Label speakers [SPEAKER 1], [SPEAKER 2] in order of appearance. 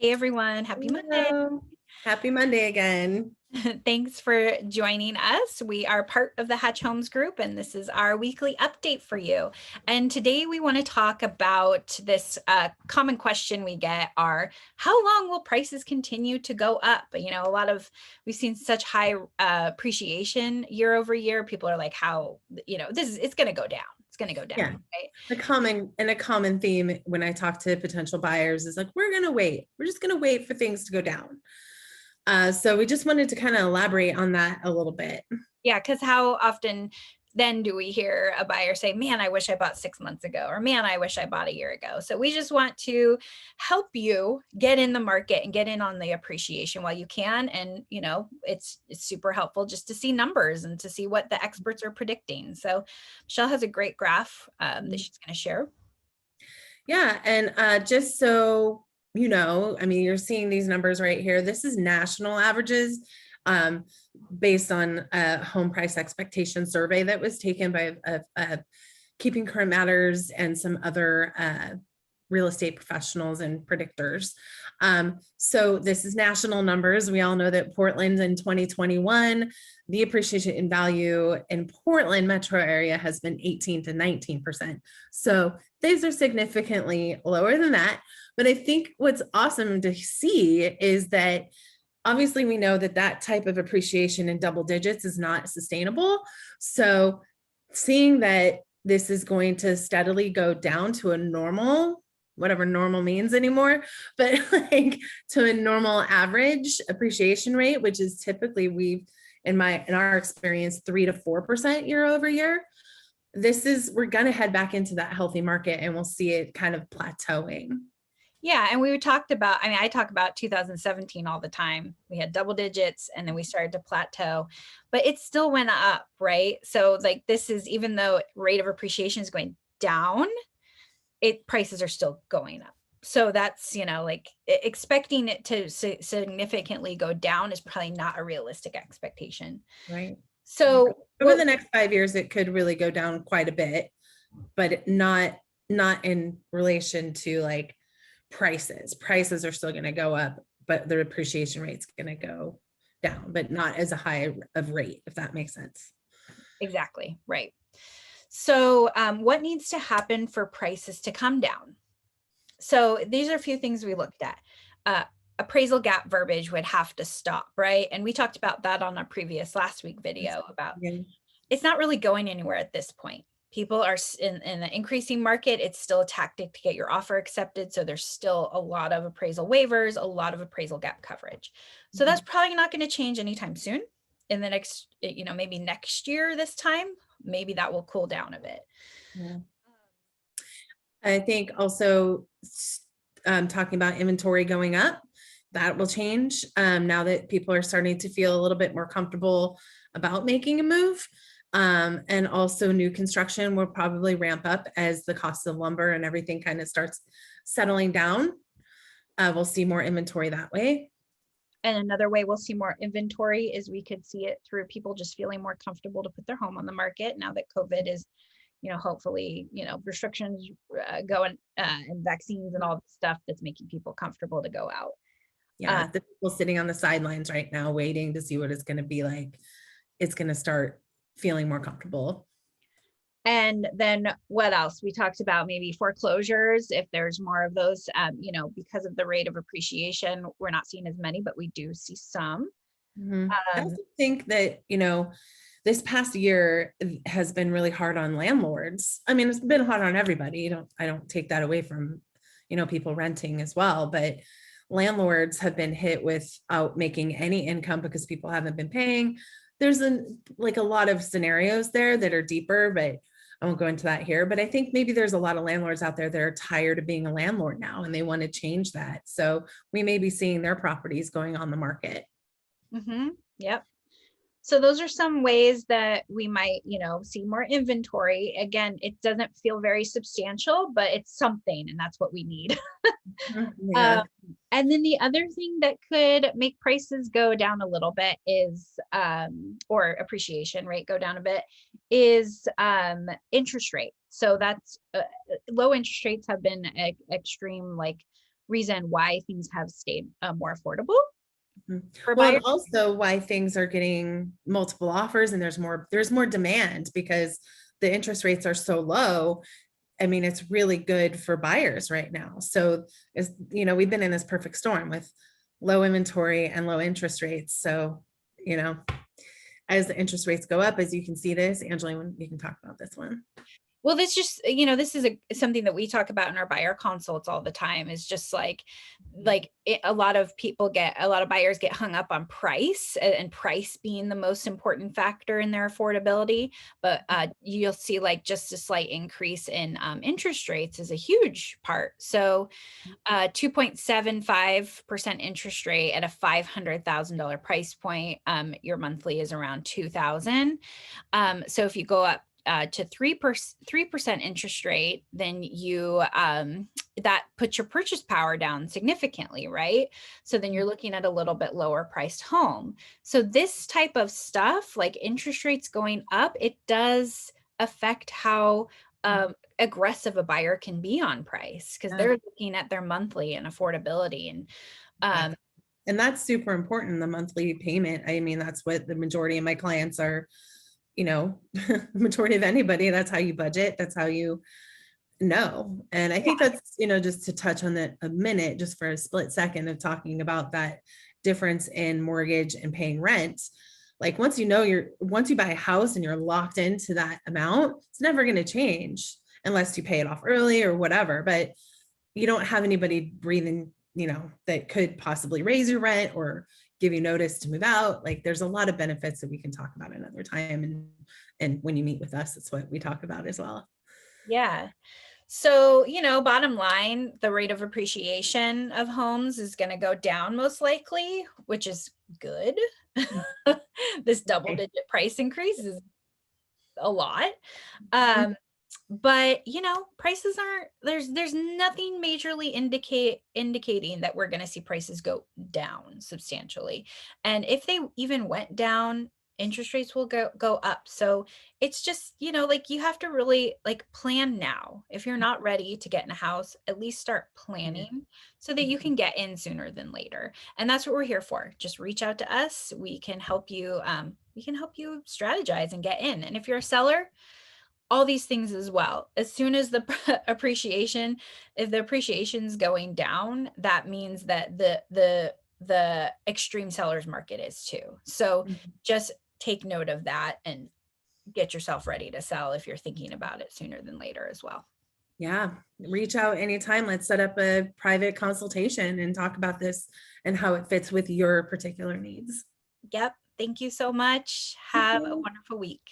[SPEAKER 1] Hey everyone, happy Monday.
[SPEAKER 2] Hello. Happy Monday again.
[SPEAKER 1] Thanks for joining us. We are part of the Hatch Homes Group, and this is our weekly update for you. And today we want to talk about this common question we get are, how long will prices continue to go up? We've seen such high appreciation year over year. People are like, it's going to go down. It's going to go down,
[SPEAKER 2] Yeah.
[SPEAKER 1] right?
[SPEAKER 2] A common theme when I talk to potential buyers is like, we're gonna wait. We're just gonna wait for things to go down. So we just wanted to kind of elaborate on that a little bit.
[SPEAKER 1] Yeah, because how often then do we hear a buyer say, man, I wish I bought 6 months ago, or man, I wish I bought a year ago. So we just want to help you get in the market and get in on the appreciation while you can. And, it's super helpful just to see numbers and to see what the experts are predicting. So Michelle has a great graph that she's going to share.
[SPEAKER 2] Yeah, and just so you know, I mean, you're seeing these numbers right here. This is national averages um, based on a home price expectation survey that was taken by Keeping Current Matters and some other real estate professionals and predictors. So this is national numbers. We all know that Portland in 2021, the appreciation in value in Portland metro area has been 18 to 19%. So these are significantly lower than that. But I think what's awesome to see is that obviously we know that that type of appreciation in double digits is not sustainable. So seeing that this is going to steadily go down to a normal, whatever normal means anymore, but like to a normal average appreciation rate, which is typically in our experience 3 to 4% year over year. We're going to head back into that healthy market and we'll see it kind of plateauing.
[SPEAKER 1] Yeah, and we talked about, I talk about 2017 all the time. We had double digits and then we started to plateau, but it still went up, right? So like this is, even though rate of appreciation is going down, prices are still going up. So that's, expecting it to significantly go down is probably not a realistic expectation.
[SPEAKER 2] Right.
[SPEAKER 1] So
[SPEAKER 2] Over the next 5 years, it could really go down quite a bit, but not in relation to like prices. Prices are still going to go up, but the appreciation rate's going to go down, but not as a high of rate, if that makes sense.
[SPEAKER 1] Exactly, right. So what needs to happen for prices to come down? So these are a few things we looked at. Appraisal gap verbiage would have to stop, right? And we talked about that on our previous last week video about it's not really going anywhere at this point. People are in the increasing market. It's still a tactic to get your offer accepted. So there's still a lot of appraisal waivers, a lot of appraisal gap coverage. So that's probably not going to change anytime soon. In the next, maybe next year, this time, maybe that will cool down a bit.
[SPEAKER 2] Yeah. I think also talking about inventory going up, that will change now that people are starting to feel a little bit more comfortable about making a move. And also new construction will probably ramp up as the cost of lumber and everything kind of starts settling down. We'll see more inventory that way.
[SPEAKER 1] And another way we'll see more inventory is we could see it through people just feeling more comfortable to put their home on the market now that COVID is, hopefully, restrictions going and vaccines and all the stuff that's making people comfortable to go out.
[SPEAKER 2] Yeah, the people sitting on the sidelines right now waiting to see what it's going to be like, it's going to start feeling more comfortable.
[SPEAKER 1] And then what else? We talked about maybe foreclosures, if there's more of those, because of the rate of appreciation, we're not seeing as many, but we do see some.
[SPEAKER 2] I also think that, this past year has been really hard on landlords. I mean, it's been hard on everybody. I don't take that away from, people renting as well, but landlords have been hit without making any income because people haven't been paying. There's a lot of scenarios there that are deeper, but I won't go into that here. But I think maybe there's a lot of landlords out there that are tired of being a landlord now and they want to change that. So we may be seeing their properties going on the market.
[SPEAKER 1] Mm-hmm. Yep. So those are some ways that we might, see more inventory. Again, it doesn't feel very substantial, but it's something, and that's what we need.
[SPEAKER 2] Yeah.
[SPEAKER 1] And then the other thing that could make prices go down a little bit is, or appreciation rate go down a bit, is interest rate. So that's low interest rates have been extreme, like reason why things have stayed more affordable
[SPEAKER 2] Mhm.
[SPEAKER 1] for
[SPEAKER 2] Well,
[SPEAKER 1] buyers.
[SPEAKER 2] and also why things are getting multiple offers and there's more demand because the interest rates are so low. I mean, it's really good for buyers right now. So it's, we've been in this perfect storm with low inventory and low interest rates. So, you know, as the interest rates go up, as you can see this, Angela, you can talk about this one.
[SPEAKER 1] Well, this just, this is something that we talk about in our buyer consults all the time, is just like a lot of buyers get hung up on price, and price being the most important factor in their affordability. But you'll see like just a slight increase in interest rates is a huge part. So 2.75% interest rate at a $500,000 price point, your monthly is around $2,000. So if you go up to 3% interest rate, then that puts your purchase power down significantly, right? So then you're looking at a little bit lower priced home. So this type of stuff, like interest rates going up, it does affect how aggressive a buyer can be on price, because they're looking at their monthly and affordability.
[SPEAKER 2] And that's super important, the monthly payment. I mean, that's what the majority of my clients are, the majority of anybody, that's how you budget. That's how you know. And I think that's, just to touch on that a minute, just for a split second of talking about that difference in mortgage and paying rent. Like once you buy a house and you're locked into that amount, it's never going to change unless you pay it off early or whatever. But you don't have anybody breathing, that could possibly raise your rent or give you notice to move out. Like there's a lot of benefits that we can talk about another time. And when you meet with us, it's what we talk about as well.
[SPEAKER 1] Yeah. So, bottom line, the rate of appreciation of homes is going to go down most likely, which is good. This double-digit price increase is a lot. But prices aren't, there's nothing majorly indicating that we're going to see prices go down substantially. And if they even went down, interest rates will go up. So it's just, like you have to really like plan now. If you're not ready to get in a house, at least start planning so that you can get in sooner than later. And that's what we're here for. Just reach out to us. We can help you strategize and get in. And if you're a seller, all these things as well. As soon as the if the appreciation's going down, that means that the extreme sellers market is too. So just take note of that and get yourself ready to sell if you're thinking about it sooner than later as well.
[SPEAKER 2] Yeah, reach out anytime. Let's set up a private consultation and talk about this and how it fits with your particular needs.
[SPEAKER 1] Yep. Thank you so much. Have a wonderful week.